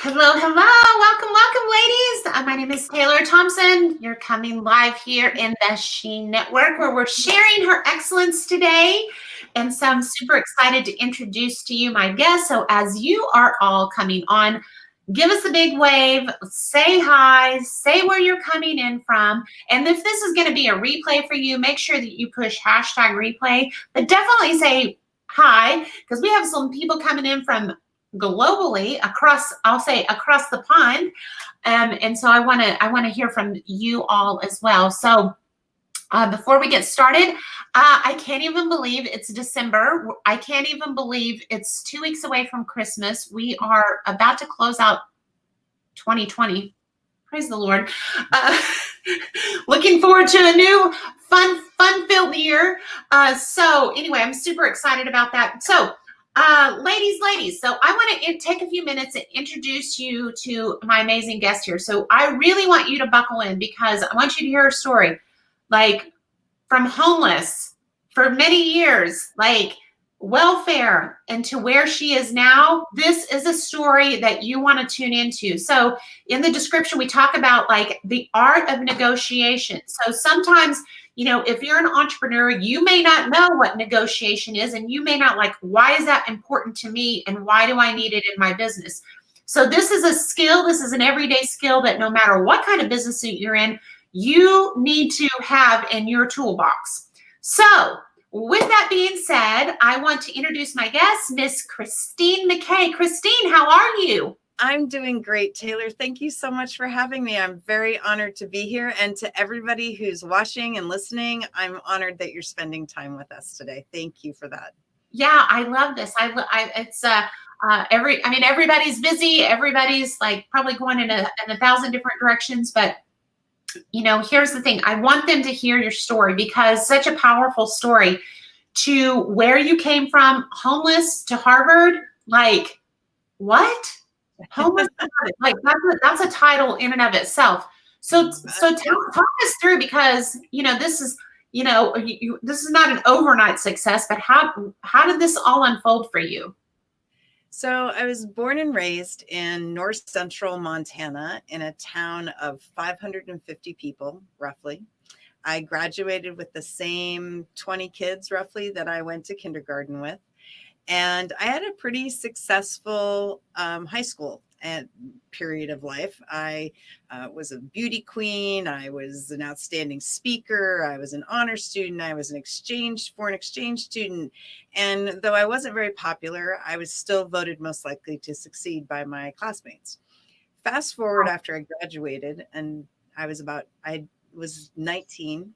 Hello, hello. Welcome, ladies. My name is Taylor Thompson. You're coming live here in the She Network where we're sharing her excellence today. And so I'm super excited to introduce to you my guest. So as you are all coming on, give us a big wave, say hi, say where you're coming in from. And if this is going to be a replay for you, make sure that you push hashtag replay, but definitely say hi, because we have some people coming in from globally across, I'll say across the pond. And so I want to hear from you all as well. So before we get started, I can't even believe it's December. I can't even believe it's 2 weeks away from Christmas. We are about to close out 2020. Praise the Lord. Looking forward to a new fun-filled year. So anyway, I'm super excited about that. So ladies, so I want to take a few minutes and introduce you to my amazing guest here. So I really want you to buckle in because I want you to hear her story. Like from homeless for many years, like welfare, and to where she is now. This is a story that you want to tune into. So in the description, we talk about like the art of negotiation. So sometimes, you know, if you're an entrepreneur, you may not know what negotiation is, and you may not like, why is that important to me? And why do I need it in my business? So this is a skill. This is an everyday skill that no matter what kind of business you're in, you need to have in your toolbox. So with that being said, I want to introduce my guest, Miss Christine McKay. Christine, how are you? I'm doing great, Taylor. Thank you so much for having me. I'm very honored to be here. And to everybody who's watching and listening, I'm honored that you're spending time with us today. Thank you for that. Yeah, I love this. Everybody's busy. Everybody's like probably going in a 1,000 different directions, but you know, here's the thing. I want them to hear your story because such a powerful story to where you came from, homeless to Harvard. Like, what? Homeless to Harvard. Like that's a title in and of itself. So talk us through, because you know this is, you know, this is not an overnight success, but how did this all unfold for you? So I was born and raised in north central Montana in a town of 550 people, roughly. I graduated with the same 20 kids, roughly, that I went to kindergarten with. And I had a pretty successful high school and period of life. I was a beauty queen. I was an outstanding speaker. I was an honor student. I was an foreign exchange student. And though I wasn't very popular, I was still voted most likely to succeed by my classmates. Fast forward after I graduated, and I was 19,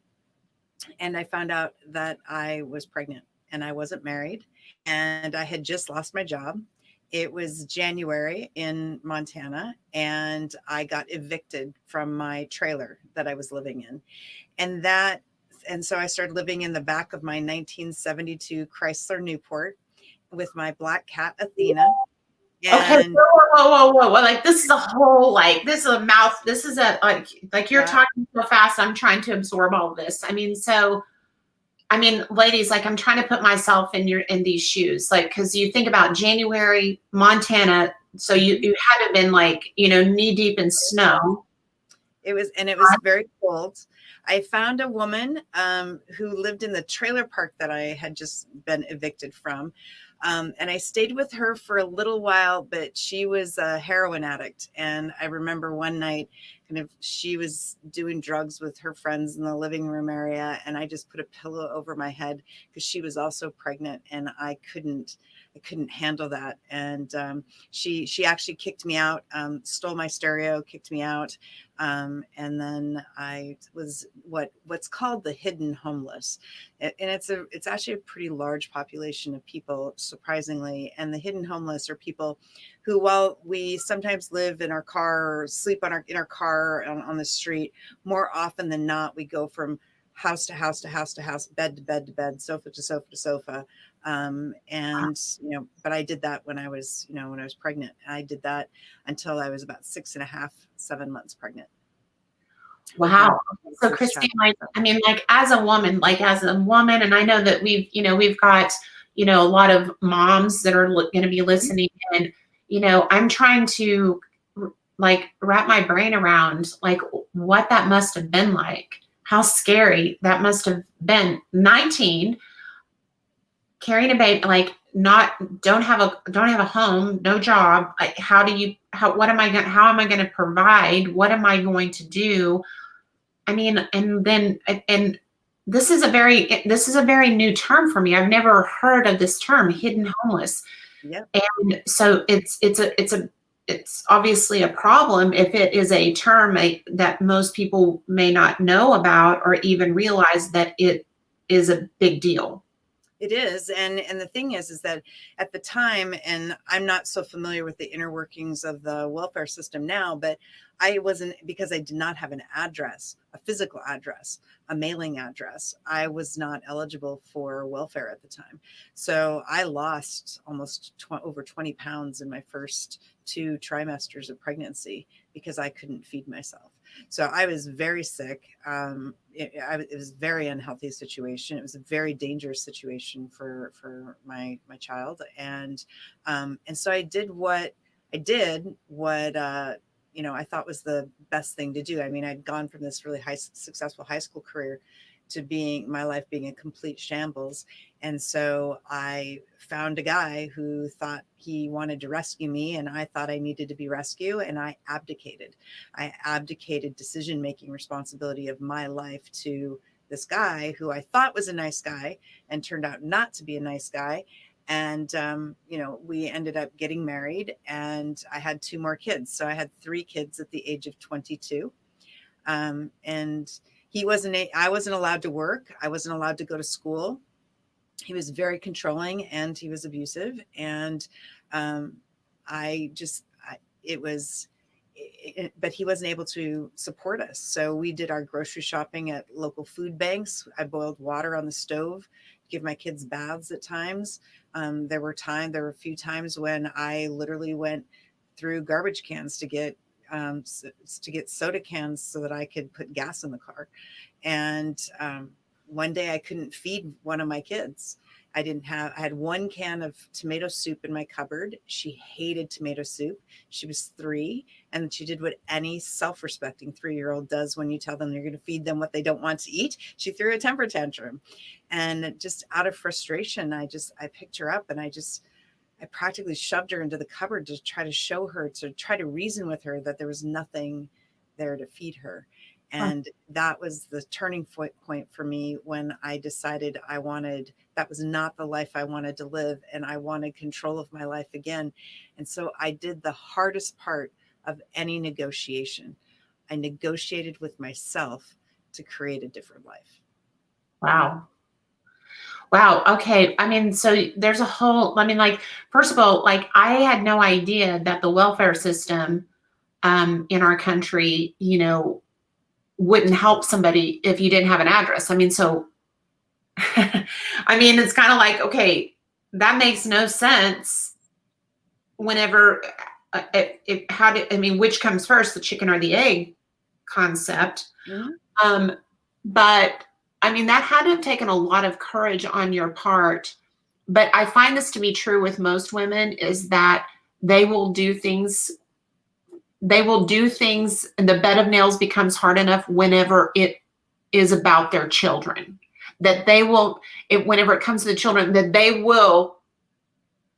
and I found out that I was pregnant and I wasn't married, and I had just lost my job. It was January in Montana, and I got evicted from my trailer that I was living in. And so I started living in the back of my 1972 Chrysler Newport with my black cat, Athena. Okay, whoa. Like this is a whole, like, this is a mouth. This is a, like you're talking so fast. I'm trying to absorb all of this. Ladies, like I'm trying to put myself in these shoes, like, cause you think about January, Montana. So you had to have been like, you know, knee deep in snow. It was very cold. I found a woman who lived in the trailer park that I had just been evicted from. And I stayed with her for a little while, but she was a heroin addict. And I remember one night, she was doing drugs with her friends in the living room area. And I just put a pillow over my head because she was also pregnant, and I couldn't handle that. And she actually kicked me out, stole my stereo, kicked me out. And then I was what's called the hidden homeless. And it's actually a pretty large population of people, surprisingly. And the hidden homeless are people who, while we sometimes live in our car or sleep in our car on the street, more often than not, we go from house to house to house to house, bed to bed to bed, sofa to sofa to sofa. But I did that when I was pregnant. I did that until I was about 6.5, 7 months pregnant. Wow. So Christine, as a woman, and I know that we've got, a lot of moms that are going to be listening, and, I'm trying to like wrap my brain around like what that must have been like. How scary that must have been. 19, carrying a baby, like don't have a home, no job. Like what am I going how am I going to provide? What am I going to do? I mean, and this is a very new term for me. I've never heard of this term, hidden homeless. Yep. And so it's obviously a problem if it is a term that most people may not know about or even realize that it is a big deal. It is. And the thing is that at the time, and I'm not so familiar with the inner workings of the welfare system now, but I wasn't, because I did not have an address, a physical address, a mailing address. I was not eligible for welfare at the time. So I lost almost over 20 pounds in my first 2 trimesters of pregnancy because I couldn't feed myself. So I was very sick. It was a very unhealthy situation. It was a very dangerous situation for my child. And so I did what I thought was the best thing to do. I mean, I'd gone from this really successful high school career to my life being a complete shambles. And so I found a guy who thought he wanted to rescue me, and I thought I needed to be rescued, and I abdicated. I abdicated decision-making responsibility of my life to this guy who I thought was a nice guy and turned out not to be a nice guy. And, we ended up getting married, and I had 2 more kids. So I had 3 kids at the age of 22. And I wasn't allowed to work. I wasn't allowed to go to school. He was very controlling and he was abusive. And but he wasn't able to support us. So we did our grocery shopping at local food banks. I boiled water on the stove, give my kids baths at times. There were a few times when I literally went through garbage cans to get soda cans so that I could put gas in the car. And one day I couldn't feed one of my kids. I had 1 can of tomato soup in my cupboard. She hated tomato soup. She was 3, and she did what any self-respecting 3-year-old does when you tell them you're going to feed them what they don't want to eat. She threw a temper tantrum, and just out of frustration, I picked her up and I practically shoved her into the cupboard to try to reason with her that there was nothing there to feed her. And that was the turning point for me when I decided that was not the life I wanted to live, and I wanted control of my life again. And so I did the hardest part of any negotiation. I negotiated with myself to create a different life. Wow. Wow. Okay. I mean, so there's first of all, like I had no idea that the welfare system in our country, wouldn't help somebody if you didn't have an address. I mean, so, I mean, it's kind of like, okay, that makes no sense whenever, which comes first, the chicken or the egg concept. Mm-hmm. But I mean, that had to have taken a lot of courage on your part. But I find this to be true with most women is that they will do things and the bed of nails becomes hard enough whenever it is about their children, that whenever it comes to the children, that they will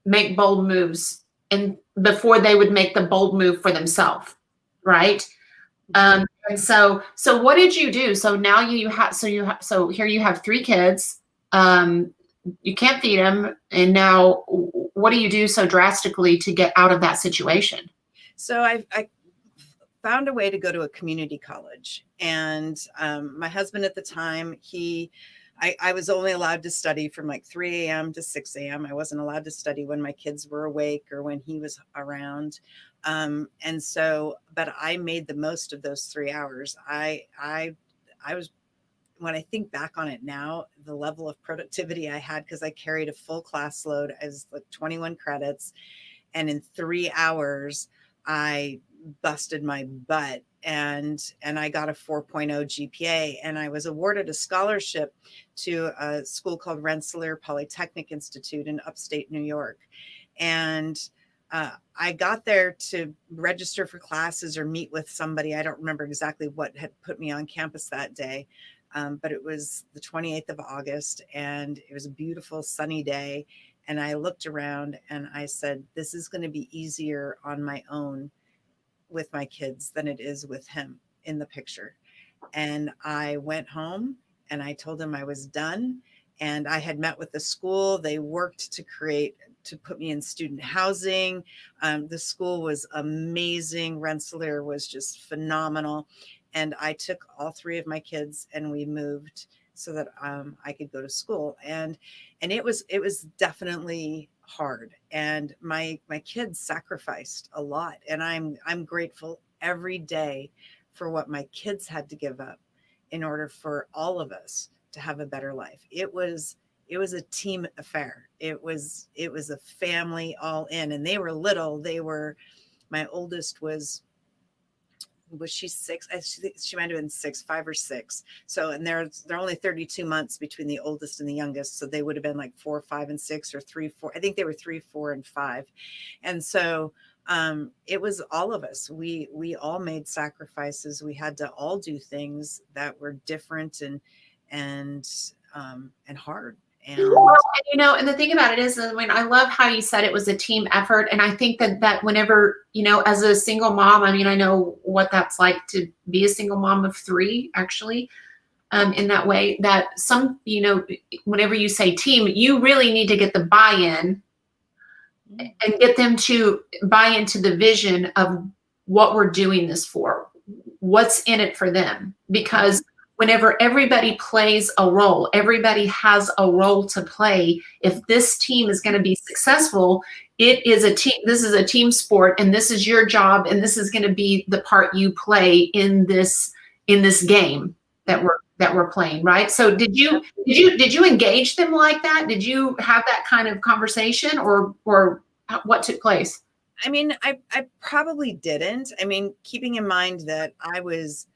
make bold moves and before they would make the bold move for themselves. Right. And so what did you do? So now so here you have 3 kids, you can't feed them. And now what do you do so drastically to get out of that situation? So I found a way to go to a community college, and my husband at the time, I was only allowed to study from like 3 a.m. to 6 a.m. I wasn't allowed to study when my kids were awake or when he was around. But I made the most of those 3 hours. When I think back on it now, the level of productivity I had, because I carried a full class load as like 21 credits. And in 3 hours, I busted my butt and I got a 4.0 GPA, and I was awarded a scholarship to a school called Rensselaer Polytechnic Institute in upstate New York. And I got there to register for classes or meet with somebody. I don't remember exactly what had put me on campus that day, but it was the 28th of August, and it was a beautiful sunny day. And I looked around and I said, this is going to be easier on my own with my kids than it is with him in the picture. And I went home and I told him I was done. And I had met with the school. They worked to put me in student housing. The school was amazing. Rensselaer was just phenomenal. And I took all three of my kids and we moved so that I could go to school. And it was definitely hard. And my kids sacrificed a lot. And I'm grateful every day for what my kids had to give up in order for all of us to have a better life. It was a team affair. It was a family all in, and they were little. My oldest was she 6? She might have been 6, 5 or 6. So, and they're only 32 months between the oldest and the youngest. So they would have been like 4, 5, and 6, or 3, 4. I think they were 3, 4, and 5. And so it was all of us. We all made sacrifices. We had to all do things that were different and hard. And and the thing about it is, I love how you said it was a team effort. And I think that whenever, as a single mom, I know what that's like to be a single mom of 3, actually, in that way, that whenever you say team, you really need to get the buy-in and get them to buy into the vision of what we're doing this for, what's in it for them. Because whenever everybody plays a role, everybody has a role to play. If this team is going to be successful, it is a team. This is a team sport, and this is your job, and this is going to be the part you play in this game that we're playing, right? So did you engage them like that? Did you have that kind of conversation, or what took place? I probably didn't. Keeping in mind that I was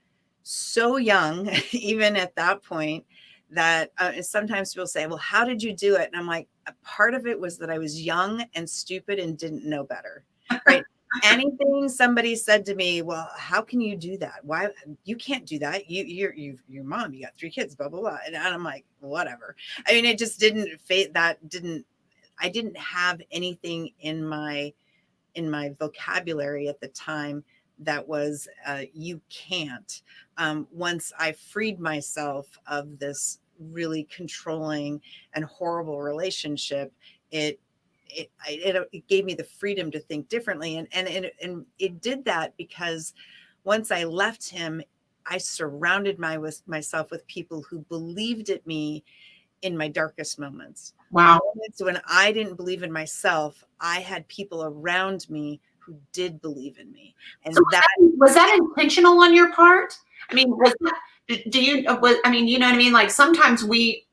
so young, even at that point, that sometimes people say, well, how did you do it? And I'm like, a part of it was that I was young and stupid and didn't know better, right? Anything somebody said to me, well, how can you do that? Why? You can't do that. You're mom, you got 3 kids, blah, blah, blah. And I'm like, whatever. It just didn't I didn't have anything in my vocabulary at the time that was you can't. Once I freed myself of this really controlling and horrible relationship, it gave me the freedom to think differently, and it did that because once I left him, I surrounded myself with people who believed in me in my darkest moments. Wow. So when I didn't believe in myself, I had people around me who did believe in me. And so was that intentional on your part? Was that, you know what I mean? Like sometimes we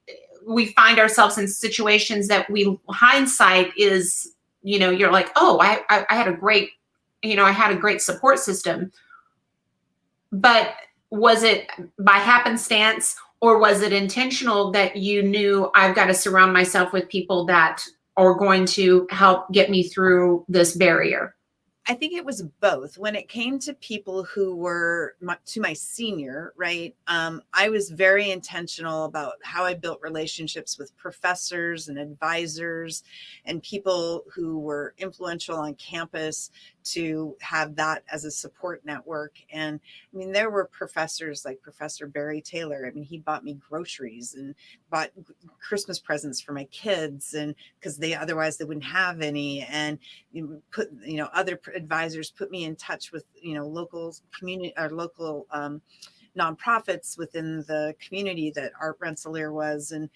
find ourselves in situations that hindsight is, you're like, oh, I had a great, I had a great support system. But was it by happenstance, or was it intentional that you knew I've got to surround myself with people that are going to help get me through this barrier? I think it was both. When it came to people who were to my senior, right? I was very intentional about how I built relationships with professors and advisors and people who were influential on campus to have that as a support network. And there were professors like Professor Barry Taylor. He bought me groceries and bought Christmas presents for my kids, and because otherwise they wouldn't have any. And put, other advisors put me in touch with, local community or local nonprofits within the community that Art Rensselaer was, and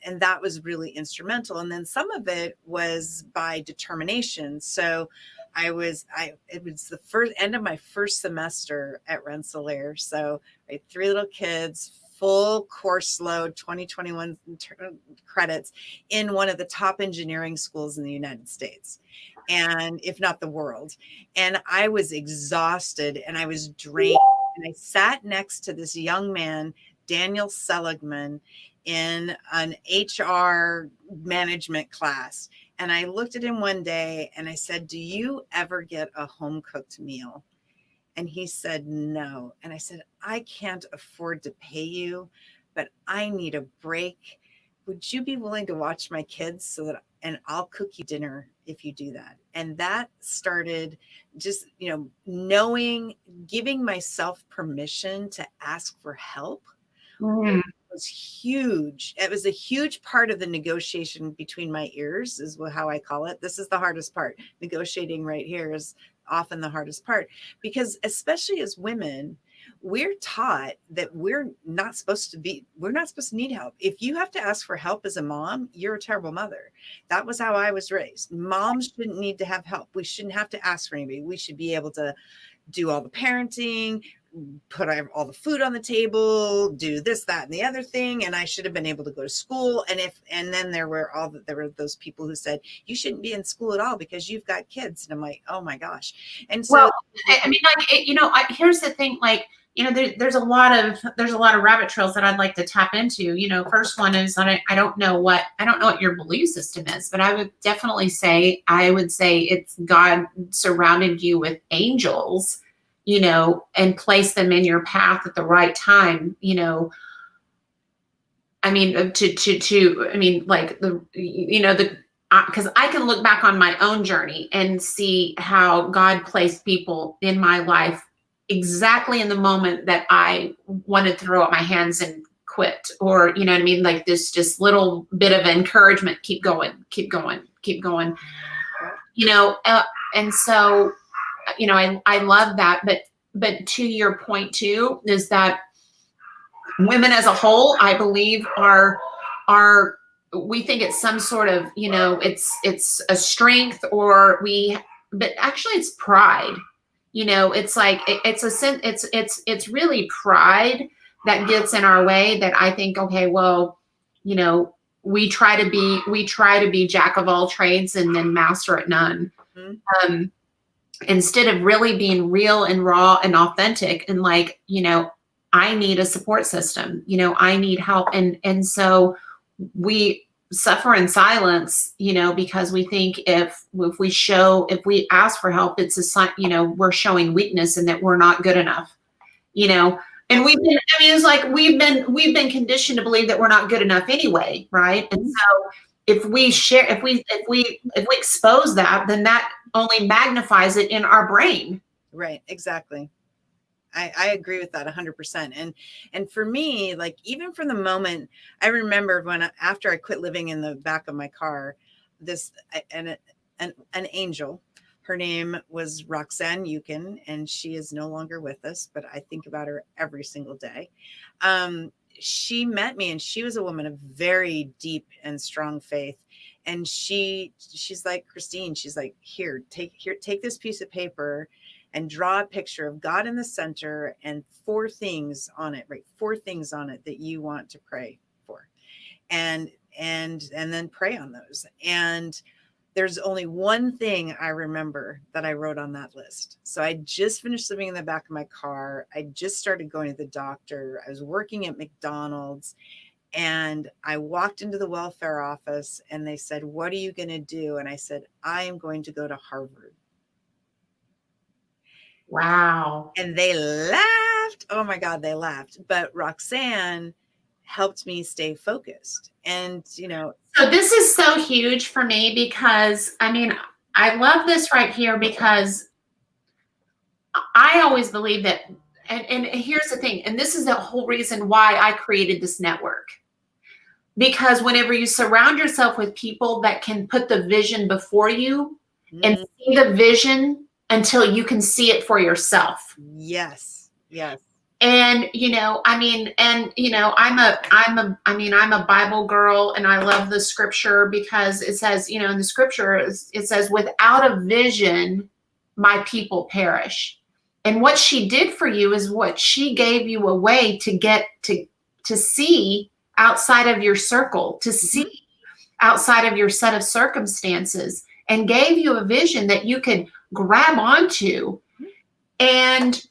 that was really instrumental. And then some of it was by determination. So it was the first end of my first semester at Rensselaer. So I had 3 little kids, full course load, 2021 credits in one of the top engineering schools in the United States, and if not the world. And I was exhausted and I was drained. And I sat next to this young man, Daniel Seligman, in an HR management class. And I looked at him one day and I said, do you ever get a home cooked meal? And he said, no. And I said, I can't afford to pay you, but I need a break. Would you be willing to watch my kids and I'll cook you dinner if you do that? And that started just, giving myself permission to ask for help. Mm. Was huge. It was a huge part of the negotiation between my ears, is how I call it. This is the hardest part. Negotiating right here is often the hardest part, because especially as women, we're taught that we're not supposed to need help. If you have to ask for help as a mom, you're a terrible mother. That was how I was raised. Moms shouldn't need to have help. We shouldn't have to ask for anybody. We should be able to do all the parenting, put all the food on the table, do this, that, and the other thing. And I should have been able to go to school. And then there were those people who said, you shouldn't be in school at all because you've got kids. And I'm like, oh my gosh. And so, well, I mean, like, here's the thing, like, there's a lot of rabbit trails that I'd like to tap into. First one is, I don't know what your belief system is, but I would definitely say, it's God surrounded you with angels, and place them in your path at the right time. I mean, because I can look back on my own journey and see how God placed people in my life exactly in the moment that I wanted to throw up my hands and quit, or, like this just little bit of encouragement, keep going. And so, I love that. But to your point too, is that women as a whole, I believe, we think it's some sort of, it's a strength, but actually it's pride. It's like, it's really pride that gets in our way, that I think, okay, well, we try to be jack of all trades and then master at none. Mm-hmm. Instead of really being real and raw and authentic, and like, I need a support system, I need help. And so we suffer in silence, because we think if we ask for help, it's a sign, we're showing weakness and that we're not good enough, and we've been conditioned to believe that we're not good enough anyway. Right. And so if we expose that, then that only magnifies it in our brain. Right. Exactly. I agree with that 100%. And for me, like, even from the moment I remember after I quit living in the back of my car, an angel, her name was Roxanne Yukon, and she is no longer with us, but I think about her every single day. She met me, and she was a woman of very deep and strong faith. And she's like, Christine, she's like, take this piece of paper and draw a picture of God in the center and 4 things on it, right? 4 things on it that you want to pray for, and then pray on those. And there's only one thing I remember that I wrote on that list. So I just finished living in the back of my car. I just started going to the doctor. I was working at McDonald's, and I walked into the welfare office, and they said, "What are you going to do?" And I said, "I am going to go to Harvard." Wow. And they laughed. Oh my God, they laughed. But Roxanne helped me stay focused. And, so this is so huge for me, because I love this right here, because I always believe that, and here's the thing, and this is the whole reason why I created this network. Because whenever you surround yourself with people that can put the vision before you and see the vision until you can see it for yourself. Yes. Yes. And, I'm a Bible girl, and I love the scripture, because it says, in the scripture, it says, without a vision, my people perish. And what she did for you is what she gave you a way to get to see outside of your circle, to see outside of your set of circumstances, and gave you a vision that you could grab onto. And,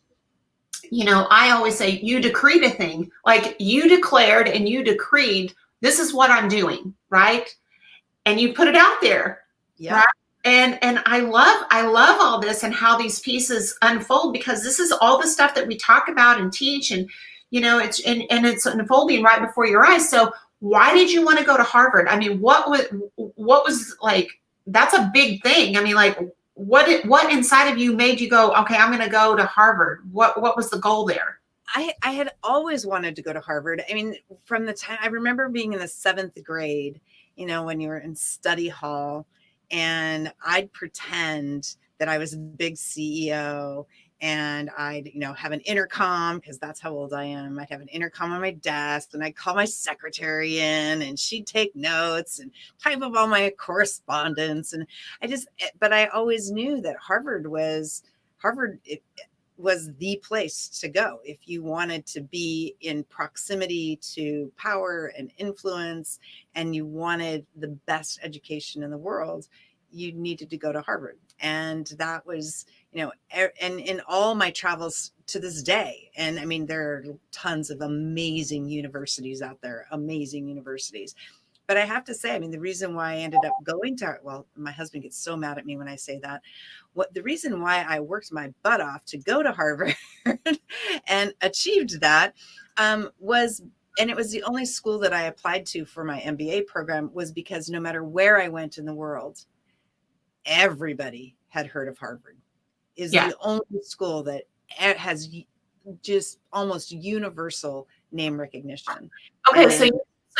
I always say, you decreed a thing, like you declared and you decreed, this is what I'm doing, right? And you put it out there, Yep. right? And I love all this and how these pieces unfold, because this is all the stuff that we talk about and teach, and it's unfolding right before your eyes. So why did you want to go to Harvard? I mean, what was like, that's a big thing. I mean, like, what inside of you made you go, okay, I'm going to go to Harvard? What was the goal there? I had always wanted to go to Harvard. I mean, from the time I remember being in the 7th grade, when you were in study hall, and I'd pretend that I was a big CEO, and I'd, have an intercom, because that's how old I am. I'd have an intercom on my desk, and I'd call my secretary in, and she'd take notes and type up all my correspondence. And but I always knew that Harvard was the place to go if you wanted to be in proximity to power and influence, and you wanted the best education in the world. You needed to go to Harvard. And that was, and in all my travels to this day, and I mean, there are tons of amazing universities out there, amazing universities. But I have to say, I mean, the reason why I ended up going to, well, my husband gets so mad at me when I say that. The reason why I worked my butt off to go to Harvard and achieved that was, and it was the only school that I applied to for my MBA program, was because no matter where I went in the world, everybody had heard of Harvard. Is Yeah. the only school that has just almost universal name recognition. Okay, so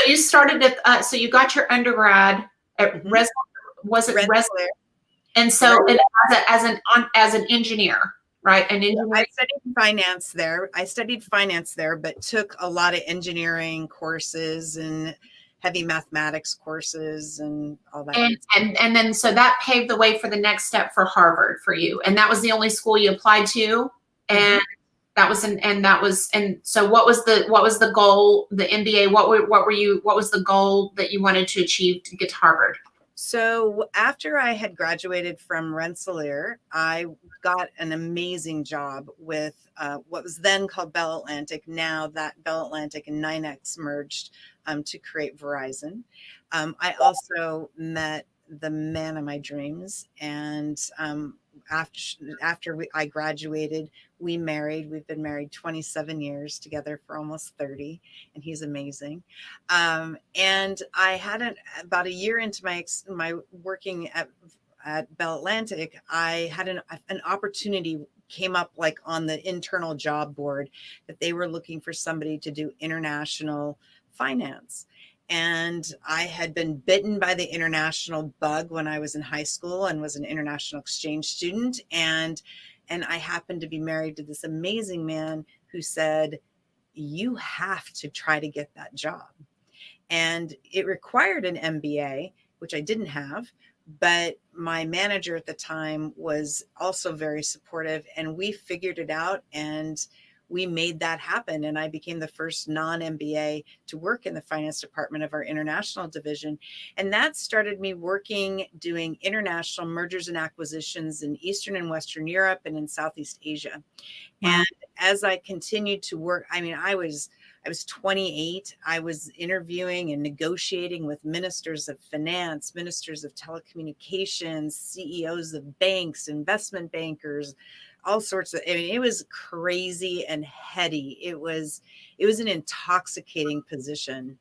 you started at so you got your undergrad at Mhm. was it Rensselaer. and so and as an engineer, right? An engineer. I studied finance there, but took a lot of engineering courses and heavy mathematics courses and all that. And then so that paved the way for the next step for Harvard for you. And that was the only school you applied to. And and so what was the goal, the MBA? What was the goal that you wanted to achieve to get to Harvard? So after I had graduated from Rensselaer, I got an amazing job with what was then called Bell Atlantic. Now that Bell Atlantic and NYNEX merged to create Verizon. I also met the man of my dreams, and I graduated, we married. We've been married 27 years, together for almost 30, and he's amazing. And I had about a year into my working at Bell Atlantic, I had an opportunity came up, like on the internal job board, that they were looking for somebody to do international finance. And I had been bitten by the international bug when I was in high school and was an international exchange student. And I happened to be married to this amazing man who said, you have to try to get that job. And it required an MBA, which I didn't have, but my manager at the time was also very supportive, and we figured it out, and we made that happen. And I became the first non-MBA to work in the finance department of our international division. And that started me working, doing international mergers and acquisitions in Eastern and Western Europe and in Southeast Asia. Wow. And as I continued to work, I mean, I was 28. I was interviewing and negotiating with ministers of finance, ministers of telecommunications, CEOs of banks, investment bankers, all sorts of, I mean, it was crazy and heady. It was an intoxicating position.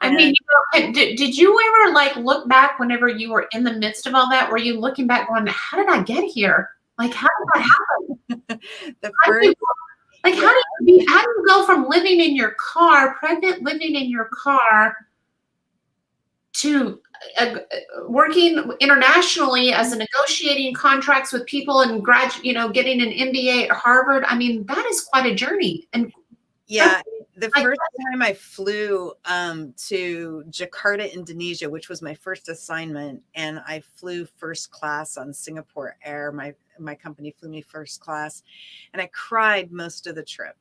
I mean, did you ever like look back whenever you were in the midst of all that? Were you looking back going, how did I get here? Like, how did that happen? How do you go from living in your car, pregnant, living in your car, to working internationally as a negotiating contracts with people and getting an MBA at Harvard? I mean, that is quite a journey. And yeah, the first time I flew to Jakarta, Indonesia, which was my first assignment, and I flew first class on Singapore Air. My company flew me first class, and I cried most of the trip.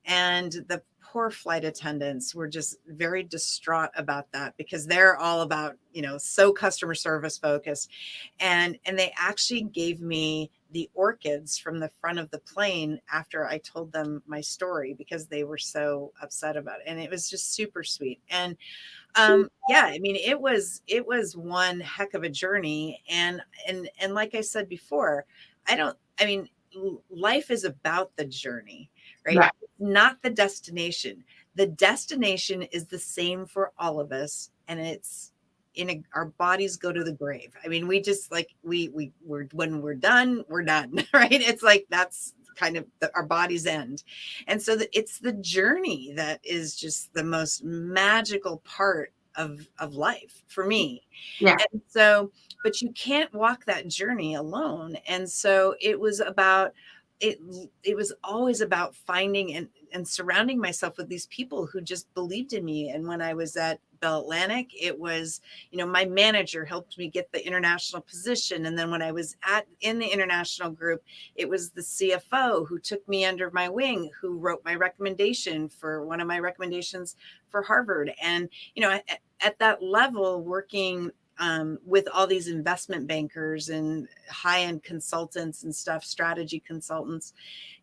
And the poor flight attendants were just very distraught about that, because they're all about, so customer service focused. And they actually gave me the orchids from the front of the plane after I told them my story, because they were so upset about it. And it was just super sweet. And yeah, I mean, it was one heck of a journey. And like I said before, I mean, life is about the journey, right? Right. Not the destination. The destination is the same for all of us, and it's our bodies go to the grave. I mean, we just like we're when we're done, right? It's like that's kind of our bodies end. And so it's the journey that is just the most magical part of life for me. Yeah. And so, but you can't walk that journey alone. And so it was about it was always about finding and surrounding myself with these people who just believed in me. And when I was at Bell Atlantic, it was, my manager helped me get the international position. And then when I was in the international group, it was the CFO who took me under my wing, who wrote my recommendation for one of my recommendations for Harvard. And, at that level, working with all these investment bankers and high-end consultants and stuff, strategy consultants,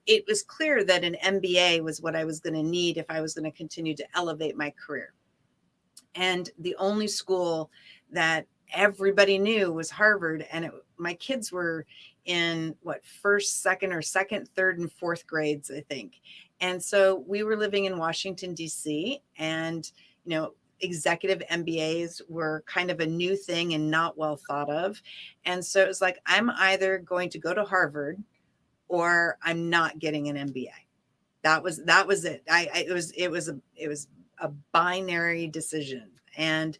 it was clear that an MBA was what I was going to need if I was going to continue to elevate my career. And the only school that everybody knew was Harvard. And my kids were in first, second, third, and fourth grades, I think. And so we were living in Washington, D.C. and, executive MBAs were kind of a new thing and not well thought of. And so it was like, I'm either going to go to Harvard or I'm not getting an MBA. That was it. It was a binary decision. And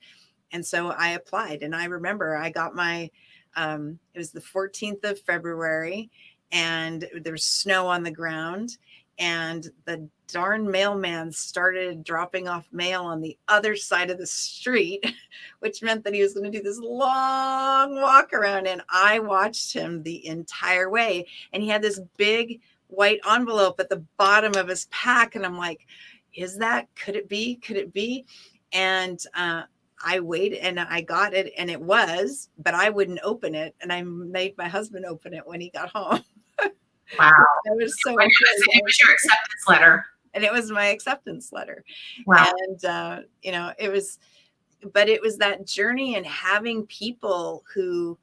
so I applied, and I remember I got my, it was the 14th of February, and there was snow on the ground, and the darn mailman started dropping off mail on the other side of the street, which meant that he was going to do this long walk around. And I watched him the entire way. And he had this big white envelope at the bottom of his pack. And I'm like, could it be? And I waited, and I got it, and it was, but I wouldn't open it. And I made my husband open it when he got home. Wow. That was so it was your acceptance letter. And it was my acceptance letter. Wow. And, it was that journey, and having people who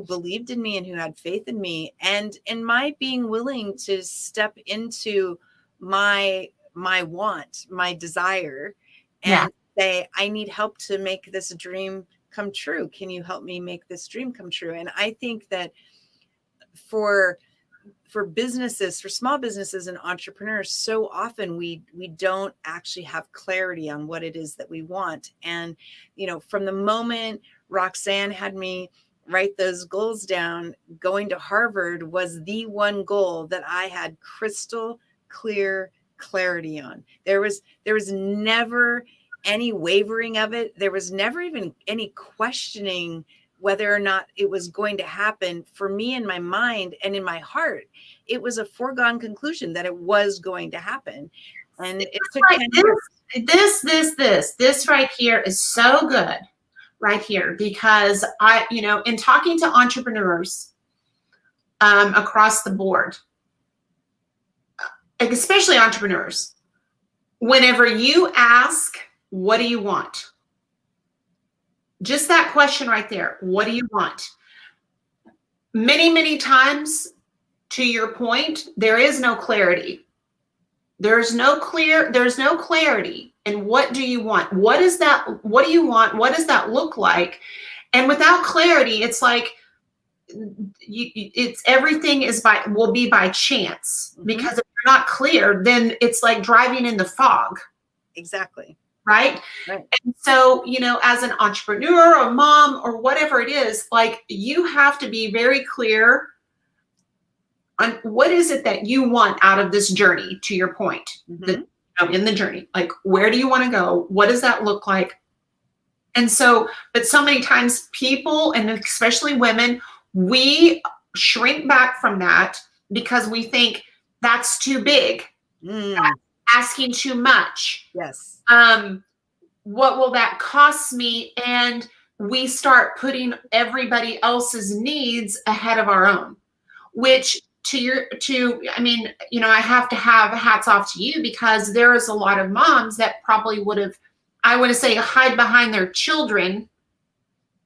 believed in me and who had faith in me, and my being willing to step into my want, my desire, and say, I need help to make this dream come true. Can you help me make this dream come true? And I think that for businesses, for small businesses and entrepreneurs, so often we don't actually have clarity on what it is that we want. And, from the moment Roxanne had me write those goals down, going to Harvard was the one goal that I had crystal clear clarity on. There was never any wavering of it. There was never even any questioning whether or not it was going to happen. For me, in my mind and in my heart, it was a foregone conclusion that it was going to happen. And it took 10 years. This right here is so good right here, because I, in talking to entrepreneurs across the board, especially entrepreneurs, whenever you ask, what do you want? Just that question right there. What do you want? Many, many times, to your point, there is no clarity. There's no clarity. And what do you want? What is that? What do you want? What does that look like? And without clarity, it's like, it's everything will be by chance. Mm-hmm. Because if you're not clear, then it's like driving in the fog. Exactly. Right. And so, as an entrepreneur or mom or whatever it is, like, you have to be very clear on what is it that you want out of this journey, to your point, in the journey. Like, where do you want to go? What does that look like? And so, but so many times people, and especially women, we shrink back from that because we think that's too big. That's asking too much. Yes. What will that cost me? And we start putting everybody else's needs ahead of our own. which I mean, I have to have hats off to you, because there is a lot of moms that probably would have, I want to say, hide behind their children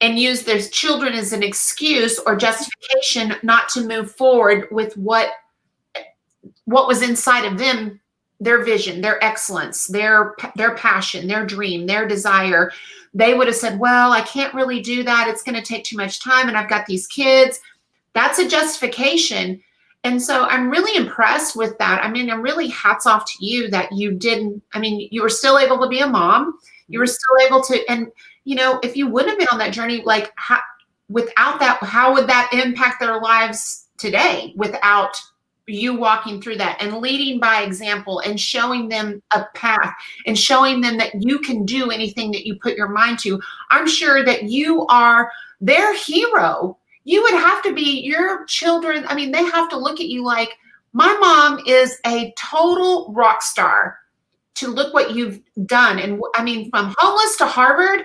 and use their children as an excuse or justification not to move forward with what was inside of them, their vision, their excellence, their passion, their dream, their desire. They would have said, well, I can't really do that. It's going to take too much time, and I've got these kids. That's a justification. And so I'm really impressed with that. I mean, I'm really hats off to you that you didn't, I mean, you were still able to be a mom. You were still able to, and if you wouldn't have been on that journey, like without that, how would that impact their lives today without you walking through that and leading by example and showing them a path and showing them that you can do anything that you put your mind to? I'm sure that you are their hero. You would have to be, your children, I mean, they have to look at you like, my mom is a total rock star, to look what you've done. And I mean, from homeless to Harvard,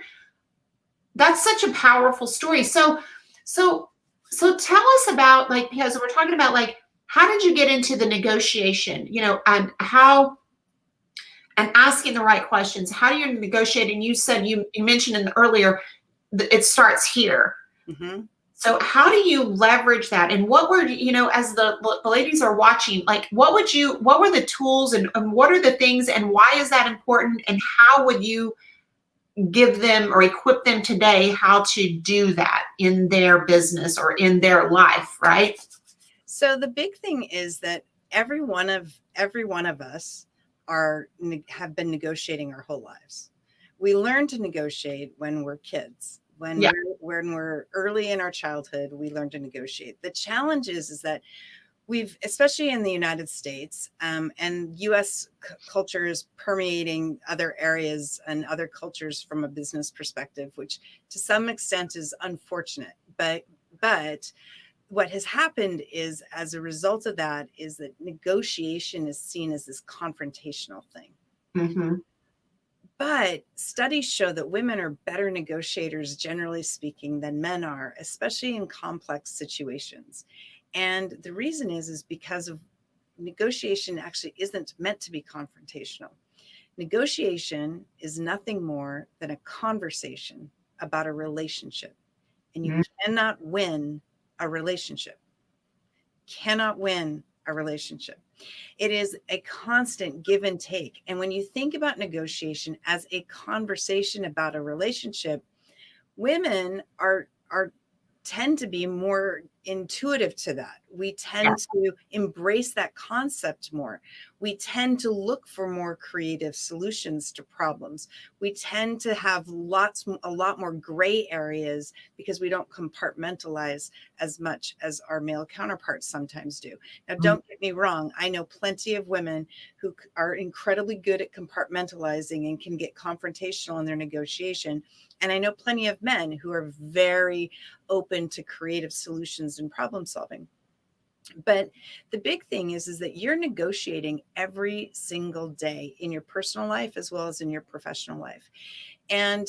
that's such a powerful story. So tell us about, like, because we're talking about, like, how did you get into the negotiation, and asking the right questions? How do you negotiate? And you said, you mentioned in the earlier, it starts here. Mm-hmm. So how do you leverage that? And what were, as the ladies are watching, like, what were the tools, and what are the things, and why is that important? And how would you give them or equip them today how to do that in their business or in their life, right? So the big thing is that every one of us have been negotiating our whole lives. We learn to negotiate when we're kids. When we're early in our childhood, we learn to negotiate. The challenge is that we've, especially in the United States, and U.S. culture is permeating other areas and other cultures from a business perspective, which to some extent is unfortunate. But what has happened is, as a result of that, is that negotiation is seen as this confrontational thing. Mm-hmm. But studies show that women are better negotiators, generally speaking, than men are, especially in complex situations. And the reason is because of negotiation actually isn't meant to be confrontational. Negotiation is nothing more than a conversation about a relationship. And you cannot win a relationship. Cannot win a relationship. It is a constant give and take. And when you think about negotiation as a conversation about a relationship, women tend to be more intuitive to that. We tend to embrace that concept more. We tend to look for more creative solutions to problems. We tend to have a lot more gray areas because we don't compartmentalize as much as our male counterparts sometimes do. Now, don't get me wrong. I know plenty of women who are incredibly good at compartmentalizing and can get confrontational in their negotiation. And I know plenty of men who are very open to creative solutions and problem solving. But the big thing is that you're negotiating every single day in your personal life as well as in your professional life. And,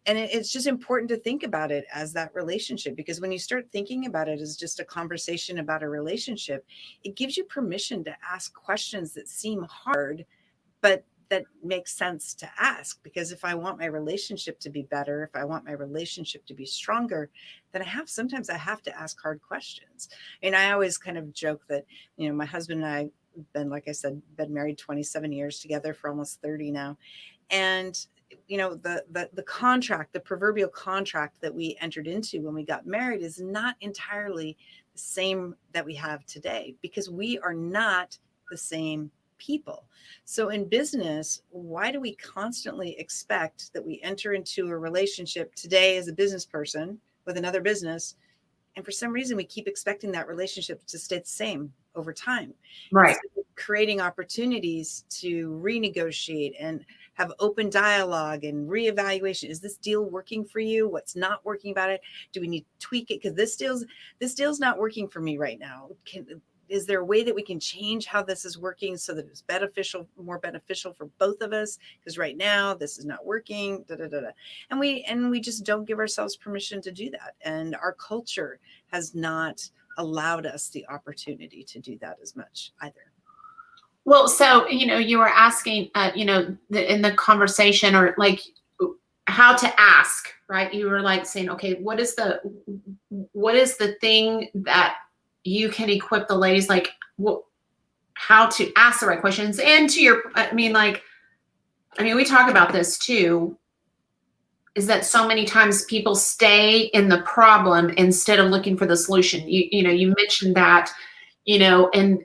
it's just important to think about it as that relationship, because when you start thinking about it as just a conversation about a relationship, it gives you permission to ask questions that seem hard, but that makes sense to ask. Because if I want my relationship to be better, if I want my relationship to be stronger, then sometimes I have to ask hard questions. And I always kind of joke that, my husband and I been, like I said, been married 27 years together for almost 30 now. And, the contract, the proverbial contract that we entered into when we got married is not entirely the same that we have today, because we are not the same people. So in business, why do we constantly expect that we enter into a relationship today as a business person with another business, and for some reason we keep expecting that relationship to stay the same over time? Right. Creating opportunities to renegotiate and have open dialogue and reevaluation. Is this deal working for you? What's not working about it? Do we need to tweak it? Because this deal's not working for me right now. Is there a way that we can change how this is working so that it's more beneficial for both of us? Because right now this is not working. And we just don't give ourselves permission to do that. And our culture has not allowed us the opportunity to do that as much either. Well, so, you were asking, in the conversation, or like how to ask, right? You were like saying, okay, what is the thing that you can equip the ladies, like how to ask the right questions? And to your, we talk about this too, is that so many times people stay in the problem instead of looking for the solution. You mentioned that, in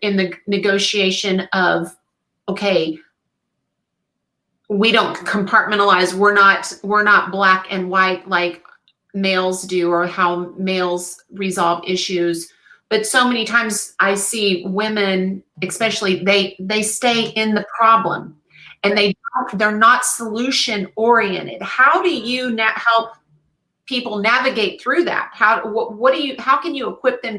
the negotiation of, okay, we don't compartmentalize. We're not black and white like males do, or how males resolve issues. But so many times I see women, especially, they stay in the problem, and they're not solution oriented. How do you help people navigate through that? How can you equip them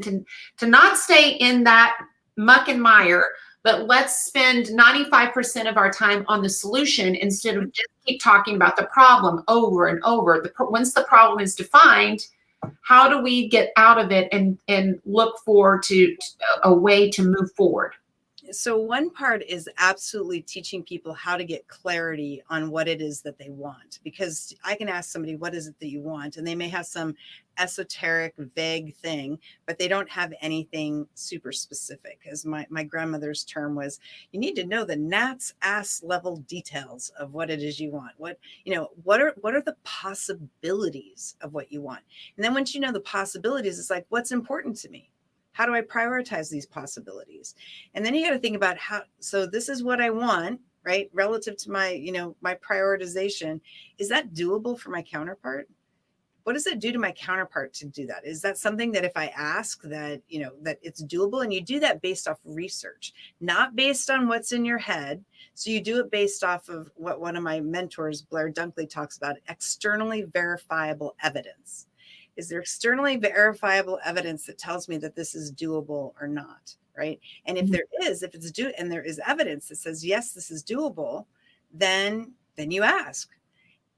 to not stay in that muck and mire, but let's spend 95% of our time on the solution instead of just keep talking about the problem over and over. Once the problem is defined, how do we get out of it and look forward to a way to move forward? So one part is absolutely teaching people how to get clarity on what it is that they want, because I can ask somebody, what is it that you want? And they may have some esoteric, vague thing, but they don't have anything super specific. As my grandmother's term was, you need to know the gnat's ass level details of what it is you want. What are the possibilities of what you want? And then once you know the possibilities, it's like, what's important to me? How do I prioritize these possibilities? And then you got to think about so this is what I want, right? Relative to my, my prioritization. Is that doable for my counterpart? What does it do to my counterpart to do that? Is that something that if I ask that, that it's doable? And you do that based off research, not based on what's in your head. So you do it based off of what one of my mentors, Blair Dunkley, talks about: externally verifiable evidence. Is there externally verifiable evidence that tells me that this is doable or not, right? And if there is, and there is evidence that says, yes, this is doable, then you ask.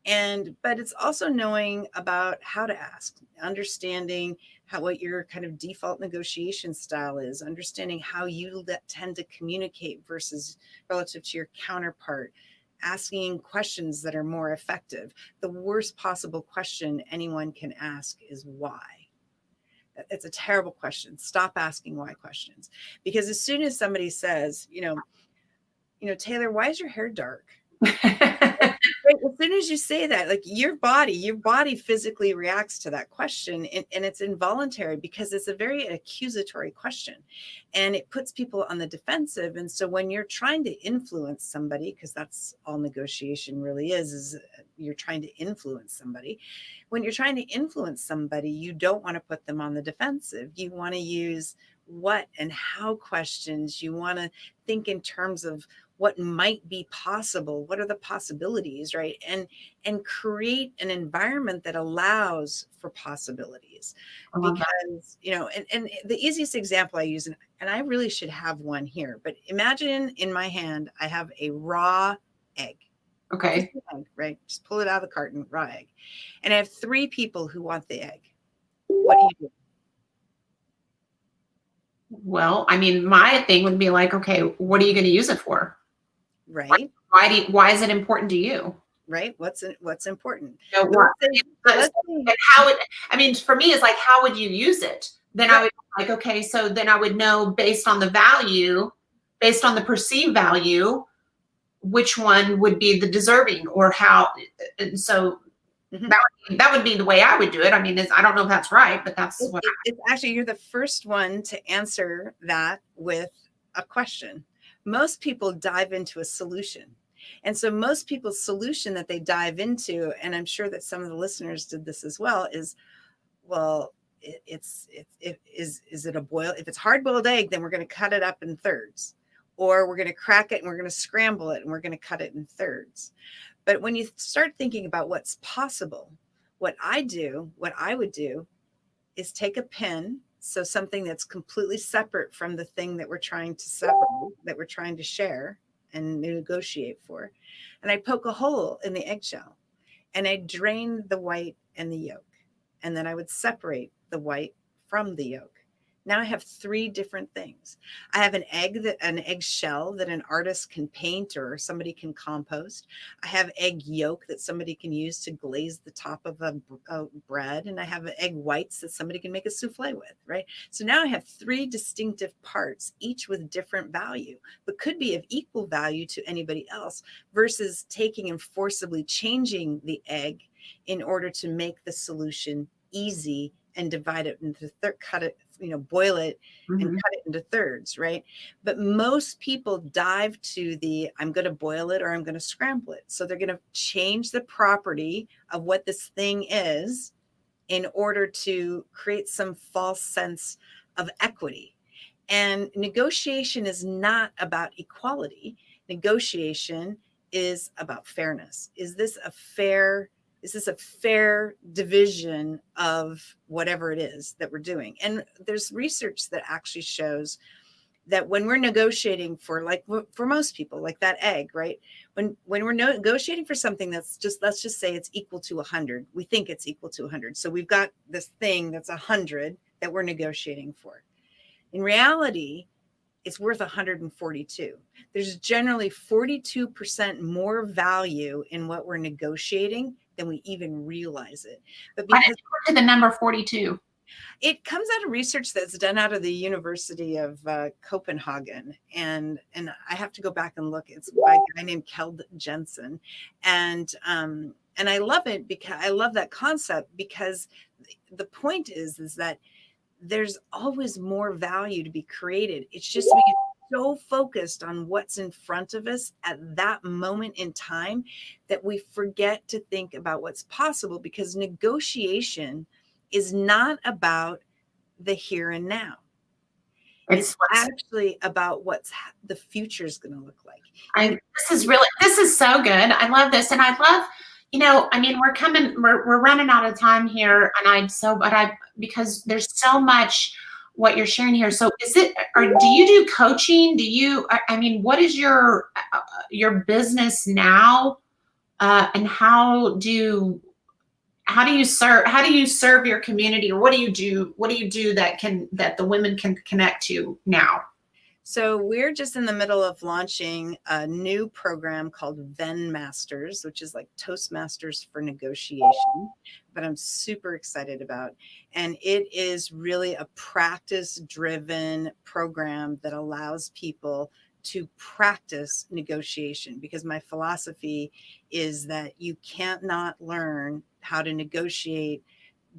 But it's also knowing about how to ask, understanding what your kind of default negotiation style is, understanding how you tend to communicate versus relative to your counterpart, asking questions that are more effective. The worst possible question anyone can ask is why. It's a terrible question. Stop asking why questions, because as soon as somebody says, Taylor, why is your hair dark? As soon as you say that, like your body physically reacts to that question, and it's involuntary because it's a very accusatory question, and it puts people on the defensive. And so when you're trying to influence somebody, because that's all negotiation really is you're trying to influence somebody. When you're trying to influence somebody, you don't want to put them on the defensive. You want to use what and how questions. You want to think in terms of what might be possible. What are the possibilities, right? And create an environment that allows for possibilities. Because, and the easiest example I use, and I really should have one here, but imagine in my hand, I have a raw egg. Okay. Egg, right? Just pull it out of the carton, raw egg. And I have 3 people who want the egg. What do you do? Well, my thing would be like, okay, what are you going to use it for? Right. Why is it important to you? Right. What's important? For me, it's like, how would you use it? Then I would be like, okay, so then I would know based on the value, based on the perceived value, which one would be the deserving, or how. And so that would be the way I would do it. I don't know if that's right, but that's what it's actually, you're the first one to answer that with a question. Most people dive into a solution. And so most people's solution that they dive into, and I'm sure that some of the listeners did this as well, is, well, is it a boil? If it's hard-boiled egg, then we're going to cut it up in thirds, or we're going to crack it and we're going to scramble it and we're going to cut it in thirds. But when you start thinking about what's possible, what I would do is take a pin, so something that's completely separate from the thing that we're trying to separate, that we're trying to share and negotiate for. And I poke a hole in the eggshell and I drain the white and the yolk. And then I would separate the white from the yolk. Now I have three different things. I have an egg shell that an artist can paint or somebody can compost. I have egg yolk that somebody can use to glaze the top of a bread. And I have egg whites that somebody can make a souffle with, right? So now I have three distinctive parts, each with different value, but could be of equal value to anybody else, versus taking and forcibly changing the egg in order to make the solution easy and divide it into cut it, boil it and cut it into thirds, right? But most people dive to the, I'm going to boil it or I'm going to scramble it. So they're going to change the property of what this thing is in order to create some false sense of equity. And negotiation is not about equality. Negotiation is about fairness. Is this a fair division of whatever it is that we're doing? And there's research that actually shows that when we're negotiating for most people, like that egg, right? When we're negotiating for something that's just, let's just say it's equal to 100, we think it's equal to 100. So we've got this thing that's 100 that we're negotiating for. In reality, it's worth 142. There's generally 42% more value in what we're negotiating than we even realize it. But because to the number 42, it comes out of research that's done out of the University of Copenhagen, and I have to go back and look. It's by a guy named Kjeld Jensen, and I love it because I love that concept, because the point is that there's always more value to be created. It's just we get so focused on what's in front of us at that moment in time that we forget to think about what's possible, because negotiation is not about the here and now. It's actually about what's the future is going to look like. This is so good. I love this. And I love, we're running out of time here, and because there's so much what you're sharing here. So do you do coaching? What is your business now? And how do you serve your community, or what do you do that the women can connect to now? So we're just in the middle of launching a new program called Ven Masters, which is like Toastmasters for negotiation, but I'm super excited about. And it is really a practice-driven program that allows people to practice negotiation, because my philosophy is that you can't not learn how to negotiate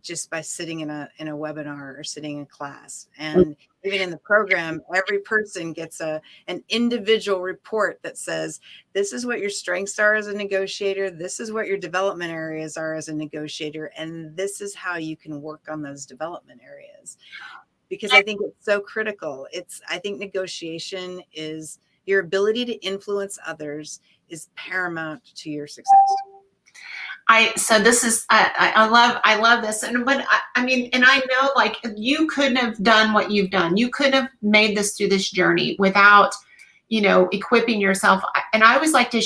just by sitting in a webinar or sitting in class. And even in the program, every person gets an individual report that says, this is what your strengths are as a negotiator, this is what your development areas are as a negotiator, and this is how you can work on those development areas. Because I think it's so critical. I think negotiation is your ability to influence others is paramount to your success. I love this. And I know, like, you couldn't have done what you've done. You couldn't have made this through this journey without, equipping yourself. And I always like to,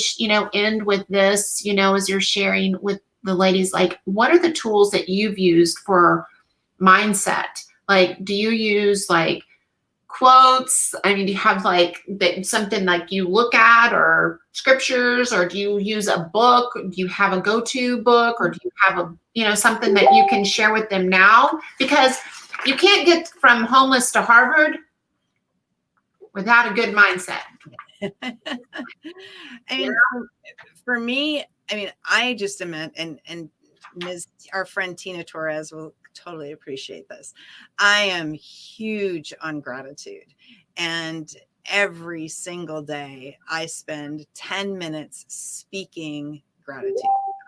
end with this, as you're sharing with the ladies, like, what are the tools that you've used for mindset? Like, do you use like quotes? Do you have like something like you look at, or scriptures, or do you use a book? Do you have a go-to book, or do you have something that you can share with them now? Because you can't get from homeless to Harvard without a good mindset. For me, I just am, and our friend Tina Torres will totally appreciate this. I am huge on gratitude, and every single day I spend 10 minutes speaking gratitude.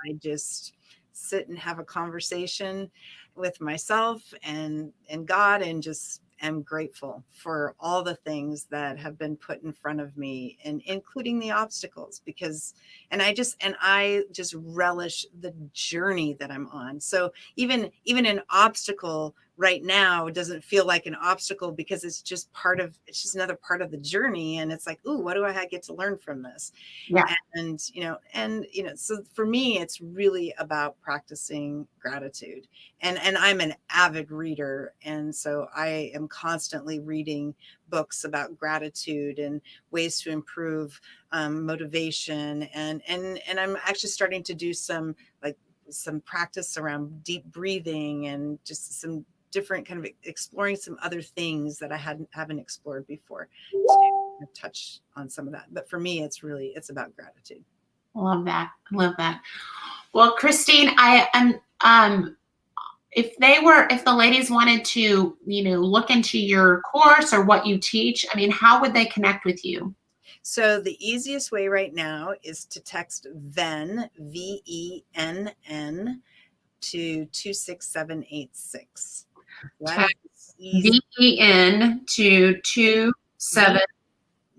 I just sit and have a conversation with myself and God, and just am grateful for all the things that have been put in front of me, and including the obstacles, because I just relish the journey that I'm on. So even an obstacle right now doesn't feel like an obstacle because it's just another part of the journey. And it's like, ooh, what do I get to learn from this? Yeah. And so for me, it's really about practicing gratitude. And I'm an avid reader. And so I am constantly reading books about gratitude and ways to improve motivation. And I'm actually starting to do some practice around deep breathing and just some different kind of exploring some other things that I haven't explored before to touch on some of that. But for me, it's about gratitude. Love that. Love that. Well, Christine, I am, if the ladies wanted to, look into your course or what you teach, I mean, how would they connect with you? So the easiest way right now is to text VENN, VENN, to 26786. Text VEN to 27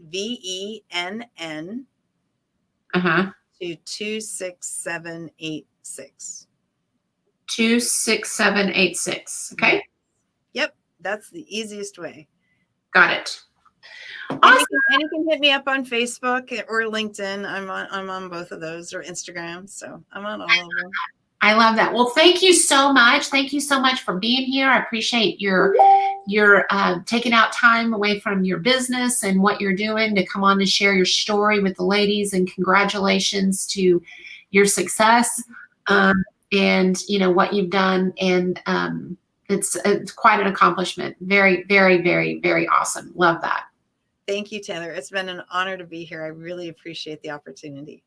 VENN to 26786. 26786. Okay. Yep, that's the easiest way. Got it. Awesome. And you can hit me up on Facebook or LinkedIn. I'm on both of those, or Instagram. So I'm on all of them. I love that. Well, thank you so much. Thank you so much for being here. I appreciate your taking out time away from your business and what you're doing to come on and share your story with the ladies, and congratulations to your success and what you've done. And it's quite an accomplishment. Very, very, very, very awesome. Love that. Thank you, Taylor. It's been an honor to be here. I really appreciate the opportunity.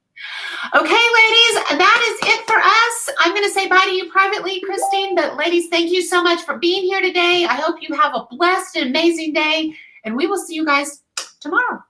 Okay, ladies, that is it for us. I'm going to say bye to you privately, Christine, but ladies, thank you so much for being here today. I hope you have a blessed and amazing day, and we will see you guys tomorrow.